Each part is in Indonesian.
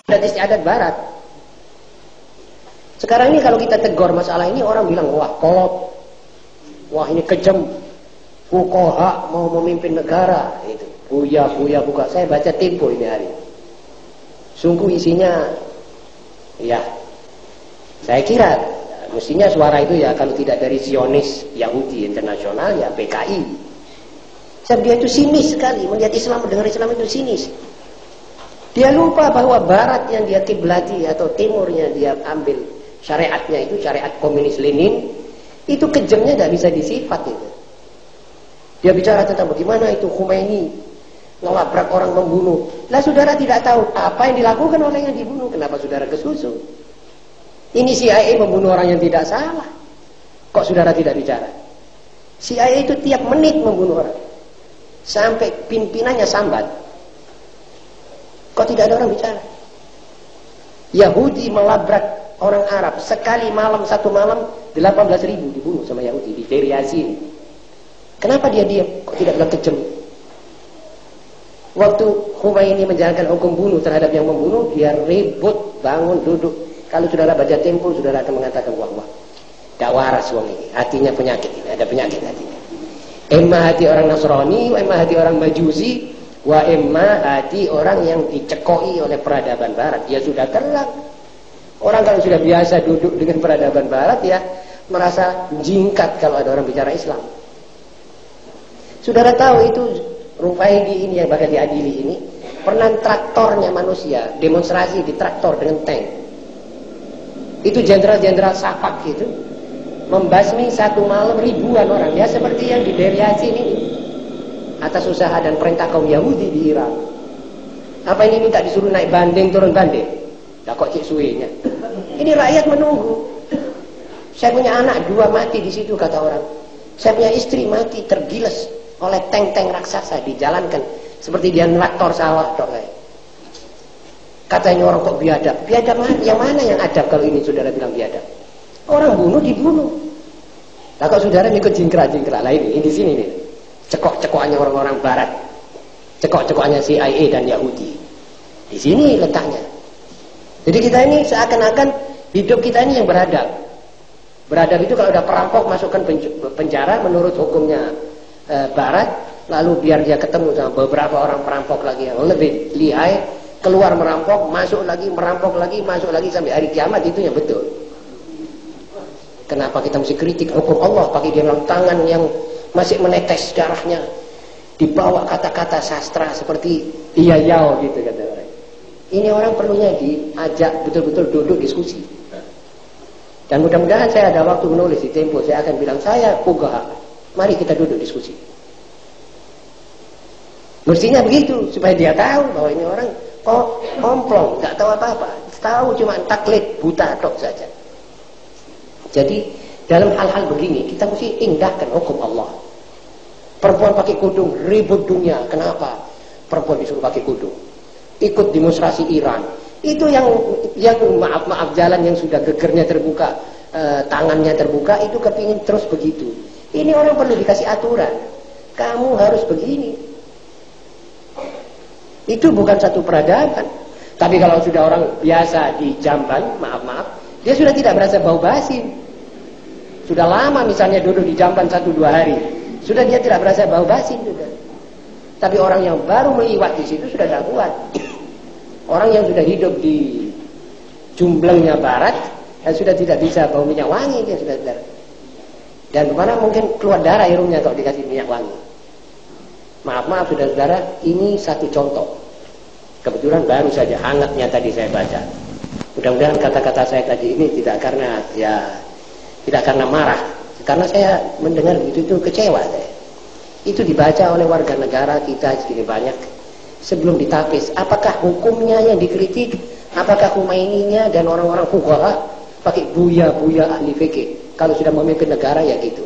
adat istiadat barat. Sekarang ini kalau kita tegur masalah ini, orang bilang wah kolot, wah ini kejam, fuqaha mau memimpin negara, itu buya buka. Saya baca Tempo ini hari, sungguh isinya, ya saya kira mestinya suara itu ya kalau tidak dari Zionis Yahudi Internasional ya PKI. Sebab dia itu sinis sekali melihat Islam, mendengar Islam itu sinis. Dia lupa bahwa Barat yang dia kiblati atau Timurnya dia ambil syariatnya itu syariat komunis Lenin, itu kejamnya tidak bisa disifat itu. Dia bicara tentang bagaimana itu Khomeini ngelabrak orang membunuh. Lah saudara tidak tahu apa yang dilakukan oleh yang dibunuh. Kenapa saudara kesusu? Ini CIA membunuh orang yang tidak salah. Kok saudara tidak bicara? CIA itu tiap menit membunuh orang. Sampai pimpinannya sambat. Kok tidak ada orang bicara? Yahudi melabrak orang Arab sekali malam, satu malam 18.000 dibunuh sama Yahudi di Deir Yassin. Kenapa dia diam? Kok tidak bilang kejam? Waktu Khomeini menjalankan hukum bunuh terhadap yang membunuh, dia ribut, bangun, duduk. Kalau saudara baca Tempo, saudara akan mengatakan wah tidak waras wong ini, hatinya penyakit ini, ada penyakit hatinya. Emma hati orang Nasrani, emma hati orang Majusi, wa emma hati orang yang dicekoi oleh peradaban Barat. Ya sudah terang. Orang kalau sudah biasa duduk dengan peradaban Barat ya merasa jingkat kalau ada orang bicara Islam. Saudara tahu itu Rufaidi ini yang bakal diadili ini pernah traktornya manusia demonstrasi di traktor dengan tank. Itu jenderal-jenderal Sapak gitu membasmi satu malam ribuan orang, ya seperti yang di Deir Yassin ini atas usaha dan perintah kaum Yahudi di Irak. Apa ini minta disuruh naik banding turun banding? Lah kok cik suenya? Ini rakyat menunggu. Saya punya anak 2 mati di situ kata orang. Saya punya istri mati tergilas oleh tank-tank raksasa dijalankan seperti dia traktor sawah tok kayak. Katanya orang kok biadab. Biadab mana? Yang mana yang adab kalau ini saudara bilang biadab? Orang bunuh dibunuh. Lah kok saudara ikut jingkrak-jingkrak. Lah ini di sini nih. Cekok-cekokannya orang-orang Barat, cekok-cekokannya CIA dan Yahudi. Di sini letaknya. Jadi kita ini seakan-akan hidup kita ini yang beradab. Beradab itu kalau ada perampok masukkan penjara menurut hukumnya Barat, lalu biar dia ketemu sama beberapa orang perampok lagi yang lebih lihai, keluar merampok, masuk lagi, merampok lagi, masuk lagi sampai hari kiamat, itu yang betul. Kenapa kita mesti kritik hukum Allah pakai dia bilang tangan yang masih menetes darahnya dibawa kata-kata sastra seperti iya yao gitu kata orang. Ini orang perlunya diajak betul-betul duduk diskusi. Dan mudah-mudahan saya ada waktu menulis di Tempo, saya akan bilang saya fuqaha, mari kita duduk diskusi. Mestinya begitu supaya dia tahu bahwa ini orang kok komplong, nggak tahu apa-apa, tahu cuma taklid buta tok saja. Jadi dalam hal-hal begini kita mesti indahkan hukum Allah. Perempuan pakai kudung ribut dunia, kenapa perempuan disuruh pakai kudung? Ikut demonstrasi Iran, itu yang maaf jalan yang sudah gegernya terbuka, tangannya terbuka, itu kepingin terus begitu. Ini orang perlu dikasih aturan, kamu harus begini. Itu bukan satu peradaban. Tapi kalau sudah orang biasa di Jamban, maaf dia sudah tidak merasa bau basi. Sudah lama misalnya duduk di Jamban 1-2 hari, sudah dia tidak merasa bau basi sudah. Tapi orang yang baru meliwat di situ sudah tidak kuat. Orang yang sudah hidup di jumblengnya Barat dan sudah tidak bisa bau minyak wangi, dia sudah tidak. Dan kemana mungkin keluar darah hidungnya kalau dikasih minyak wangi. Maaf saudara-saudara, ini satu contoh. Kebetulan baru saja hangatnya tadi saya baca. Mudah-mudahan kata-kata saya tadi ini tidak karena marah, karena saya mendengar itu kecewa saya. Itu dibaca oleh warga negara kita segini banyak sebelum ditapis. Apakah hukumnya yang dikritik? Apakah Khomeininya dan orang-orang fuqaha pakai buya ahli fikih? Kalau sudah memimpin negara ya gitu.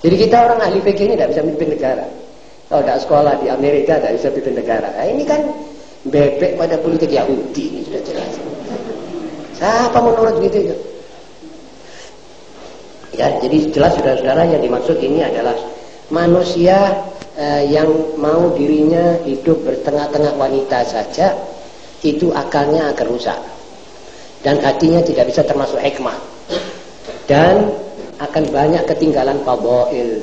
Jadi kita orang ahli fikih ini tidak bisa memimpin negara. Kalau tidak sekolah di Amerika tidak bisa memimpin negara. Nah, ini kan bebek pada politik Yahudi ini sudah jelas. Siapa menurut gitu itu? Ya, jadi jelas saudara-saudara yang dimaksud ini adalah manusia yang mau dirinya hidup bertengah-tengah wanita saja itu akalnya akan rusak dan hatinya tidak bisa termasuk hikmah dan akan banyak ketinggalan fadhail.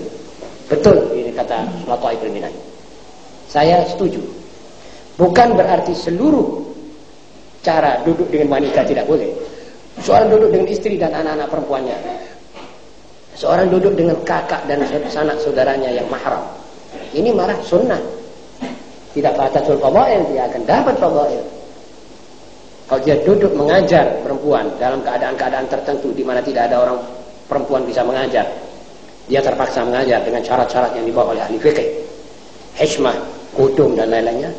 Betul ini kata Lataiful Minan. Saya setuju. Bukan berarti seluruh cara duduk dengan wanita tidak boleh. Seorang duduk dengan istri dan anak-anak perempuannya, seorang duduk dengan kakak dan sanak saudaranya yang mahram, ini malah sunnah. Tidak fatatul fadhail, dia akan dapat fadhail. Kalau dia duduk mengajar perempuan dalam keadaan-keadaan tertentu di mana tidak ada orang perempuan bisa mengajar, dia terpaksa mengajar dengan syarat-syarat yang dibawa oleh ahli fikih, hikmah, kudum dan lain-lainnya.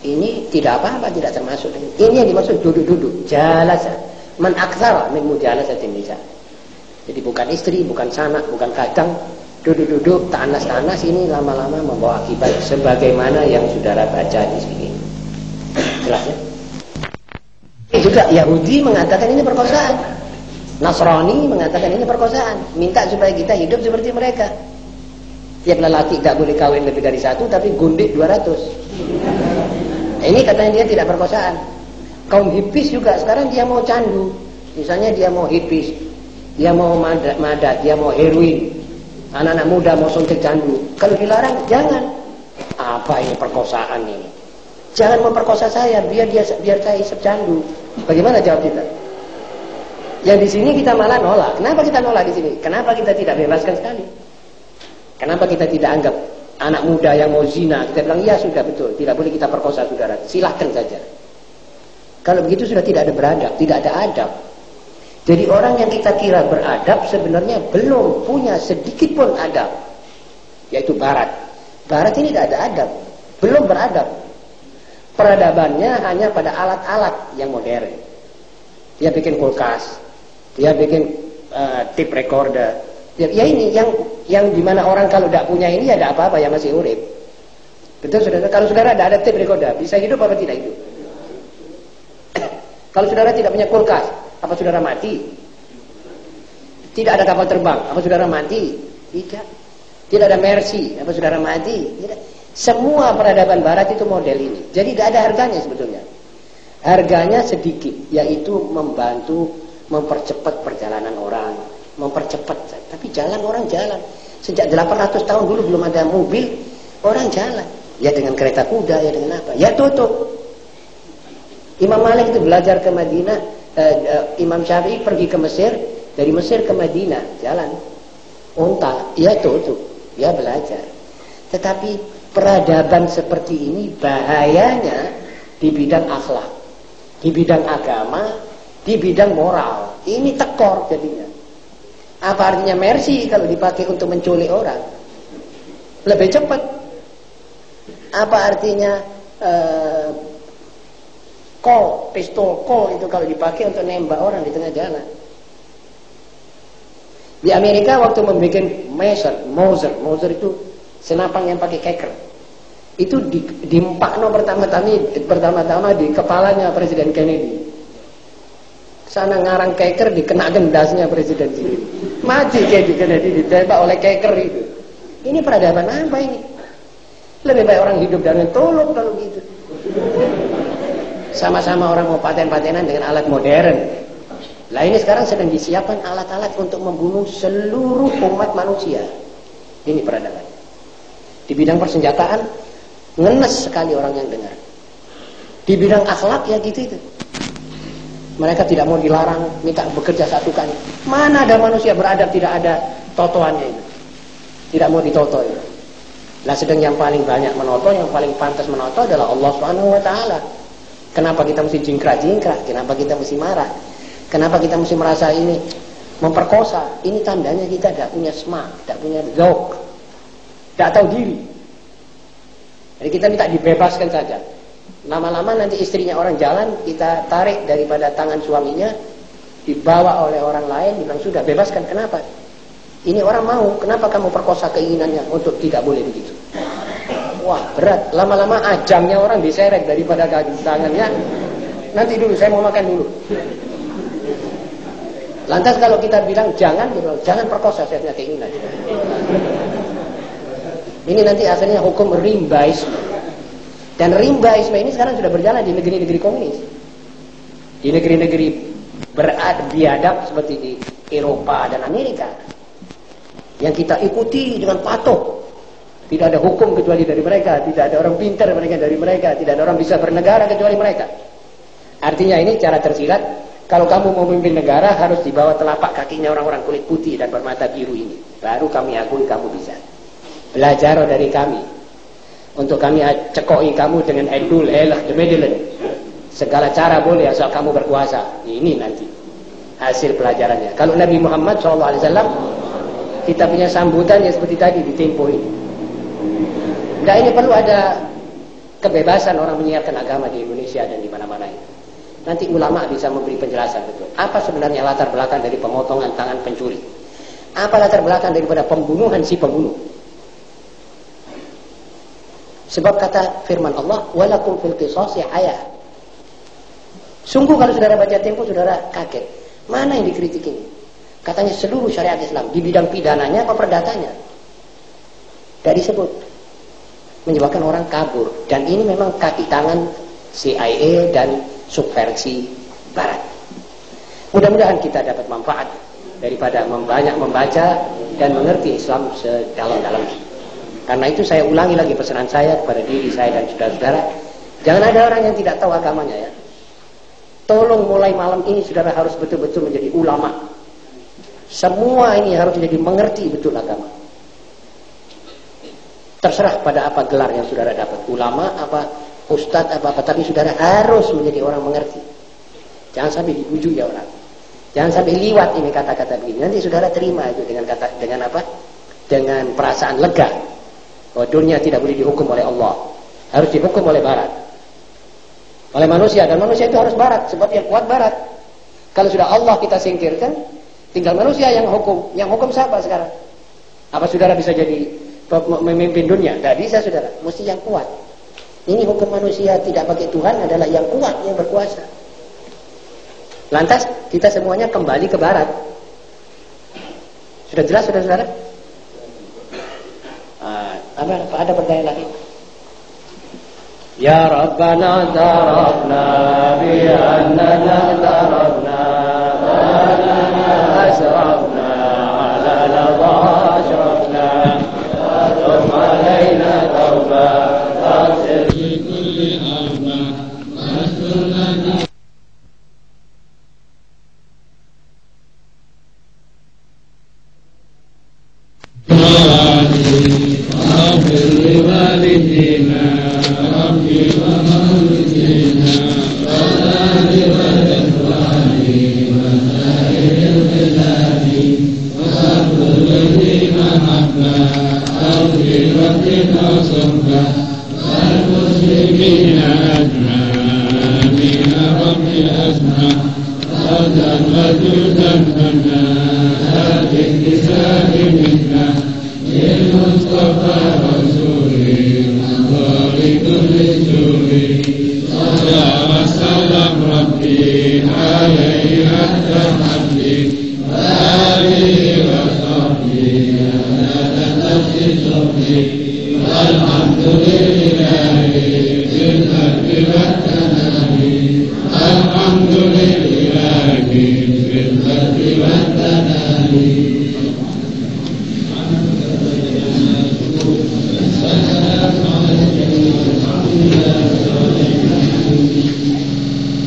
Ini tidak apa-apa, tidak termasuk. Ini yang dimaksud duduk-duduk, jalasa. Man aktsara min mujalasatin nisa. Jadi bukan istri, bukan sanak, bukan kadang, duduk-duduk, tanas-tanas, ini lama-lama membawa akibat sebagaimana yang saudara baca di sini. Jelas ya? Juga Yahudi mengatakan ini perkosaan, Nasrani mengatakan ini perkosaan, minta supaya kita hidup seperti mereka. Tiap lelaki tidak boleh kawin lebih dari satu, tapi gundik 200. Ini katanya dia tidak perkosaan. Kaum hipis juga sekarang dia mau candu. Misalnya dia mau hipis, dia mau madat, dia mau heroin. Anak-anak muda mau suntik candu. Kalau dilarang, jangan. Apa ini perkosaan ini? Jangan memperkosa saya, biar saya isep candu. Bagaimana jawab kita? Yang di sini kita malah nolak. Kenapa kita nolak di sini? Kenapa kita tidak bebaskan sekali? Kenapa kita tidak anggap anak muda yang mau zina, kita bilang iya sudah betul, tidak boleh kita perkosa saudara, silahkan saja. Kalau begitu sudah tidak ada beradab, tidak ada adab. Jadi orang yang kita kira beradab sebenarnya belum punya sedikit pun adab, yaitu Barat. Barat ini tidak ada adab, belum beradab. Peradabannya hanya pada alat-alat yang modern. Dia bikin kulkas, dia bikin tape recorder. Ya ini yang dimana orang kalau tidak punya ini ya tidak apa-apa, yang masih urip. Betul saudara? Kalau saudara tidak ada tape recorder, bisa hidup apa tidak hidup? Kalau saudara tidak punya kulkas, apa saudara mati? Tidak ada kapal terbang, apa saudara mati? Tidak. Tidak ada Mercy, apa saudara mati? Tidak. Semua peradaban Barat itu model ini. Jadi tidak ada harganya sebetulnya. Harganya sedikit, yaitu membantu mempercepat perjalanan orang, mempercepat. Tapi jalan orang jalan. Sejak 800 tahun dulu belum ada mobil, orang jalan. Ya dengan kereta kuda, ya dengan apa? Ya tutup. Imam Malik itu belajar ke Madinah, Imam Syafi'i pergi ke Mesir, dari Mesir ke Madinah, jalan. Unta, ya tutup, ya belajar. Tetapi peradaban seperti ini bahayanya di bidang akhlak, di bidang agama, di bidang moral. Ini tekor jadinya. Apa artinya Mercy kalau dipakai untuk menculik orang? Lebih cepat. Apa artinya pistol Colt itu kalau dipakai untuk nembak orang di tengah jalan? Di Amerika waktu membuat Mauser itu senapang yang pakai keker, itu diempakno pertama-tama di kepalanya Presiden Kennedy. Sana ngarang keker dikenakan dasnya Presiden sendiri. Mati Kennedy ditembak oleh keker itu. Ini peradaban apa ini? Lebih baik orang hidup dengan tolong kalau gitu. Sama-sama orang mau paten-patenan dengan alat modern. Lah ini sekarang sedang disiapkan alat-alat untuk membunuh seluruh umat manusia. Ini peradaban. Di bidang persenjataan ngenes sekali orang yang dengar. Di bidang akhlak ya gitu itu. Mereka tidak mau dilarang, minta bekerja satu kali. Mana ada manusia beradab tidak ada totoannya itu. Tidak mau ditoto itu. Lah sedang yang paling banyak menoto, yang paling pantas menoto adalah Allah Subhanahu wa taala. Kenapa kita mesti jingkrak-jingkrak? Kenapa kita mesti marah? Kenapa kita mesti merasa ini memperkosa? Ini tandanya kita tidak punya smak, tidak punya zauk, tidak tahu diri. Jadi kita minta dibebaskan saja. Lama-lama nanti istrinya orang jalan, kita tarik daripada tangan suaminya, dibawa oleh orang lain, bilang sudah bebaskan. Kenapa? Ini orang mau, kenapa kamu perkosa keinginannya untuk tidak boleh begitu? Wah berat, lama-lama ajangnya orang diseret daripada tangannya. Nanti dulu, saya mau makan dulu. Lantas kalau kita bilang jangan perkosa, saya punya keinginan. Ini nanti akhirnya hukum rimbaisme. Dan rimbaisme ini sekarang sudah berjalan di negeri-negeri komunis. Di negeri-negeri biadab seperti di Eropa dan Amerika. Yang kita ikuti dengan patuh. Tidak ada hukum kecuali dari mereka. Tidak ada orang pintar dari mereka. Tidak ada orang bisa bernegara kecuali mereka. Artinya ini cara tersirat. Kalau kamu mau memimpin negara harus di bawah telapak kakinya orang-orang kulit putih dan bermata biru ini. Baru kami akui kamu bisa. Belajar dari kami. Untuk kami cekoi kamu dengan edul, elah, demedelen. Segala cara boleh asal kamu berkuasa. Ini nanti hasil pelajarannya. Kalau Nabi Muhammad SAW, kita punya sambutannya seperti tadi di Tempo ini. Nah, ini perlu ada kebebasan orang menyiarkan agama di Indonesia dan di mana-mana ini. Nanti ulama bisa memberi penjelasan betul. Apa sebenarnya latar belakang dari pemotongan tangan pencuri? Apa latar belakang daripada pembunuhan si pembunuh? Sebab kata firman Allah, walakum fil qisasi hayah. Sungguh kalau saudara baca Tempo, saudara kaget. Mana yang dikritik ini? Katanya seluruh syariat Islam di bidang pidananya apa perdatanya. Tidak disebut. Menyebabkan orang kabur. Dan ini memang kaki tangan CIA dan subversi Barat. Mudah-mudahan kita dapat manfaat daripada banyak membaca dan mengerti Islam sedalam-dalamnya. Karena itu saya ulangi lagi pesanan saya kepada diri saya dan saudara-saudara. Jangan ada orang yang tidak tahu agamanya ya. Tolong mulai malam ini saudara harus betul-betul menjadi ulama. Semua ini harus menjadi mengerti betul agama. Terserah pada apa gelar yang saudara dapat. Ulama, apa ustadz, apa-apa. Tapi saudara harus menjadi orang mengerti. Jangan sampai dibujuk ya orang. Jangan sampai liwat ini kata-kata begini. Nanti saudara terima itu dengan apa? Dengan perasaan lega. Bahwa dunia tidak boleh dihukum oleh Allah. Harus dihukum oleh Barat. Oleh manusia. Dan manusia itu harus Barat. Sebab yang kuat Barat. Kalau sudah Allah kita singkirkan, tinggal manusia yang hukum. Yang hukum siapa sekarang? Apa saudara bisa jadi memimpin dunia? Tidak bisa saudara. Mesti yang kuat. Ini hukum manusia tidak pakai Tuhan adalah yang kuat, yang berkuasa. Lantas kita semuanya kembali ke Barat. Sudah jelas saudara-saudara? Ada pertanyaan lagi? Ya Rabbana tarafna bi annana tarafna asrafna ala ladha asrafna tum alaina tauba faghfir li kulli arba wasturna اغفر لوالدينا ربي ومولدينا والآل والإخوان وسائر البلاد وكل ذي محبة أرضي وقنا صحبة والمسلمين أجمعين ربي أسمع صوتا وجودا منا هذه النساء منا للمصطفى رسولي الله كل سوري صلى وسلم ربي عليه أحسن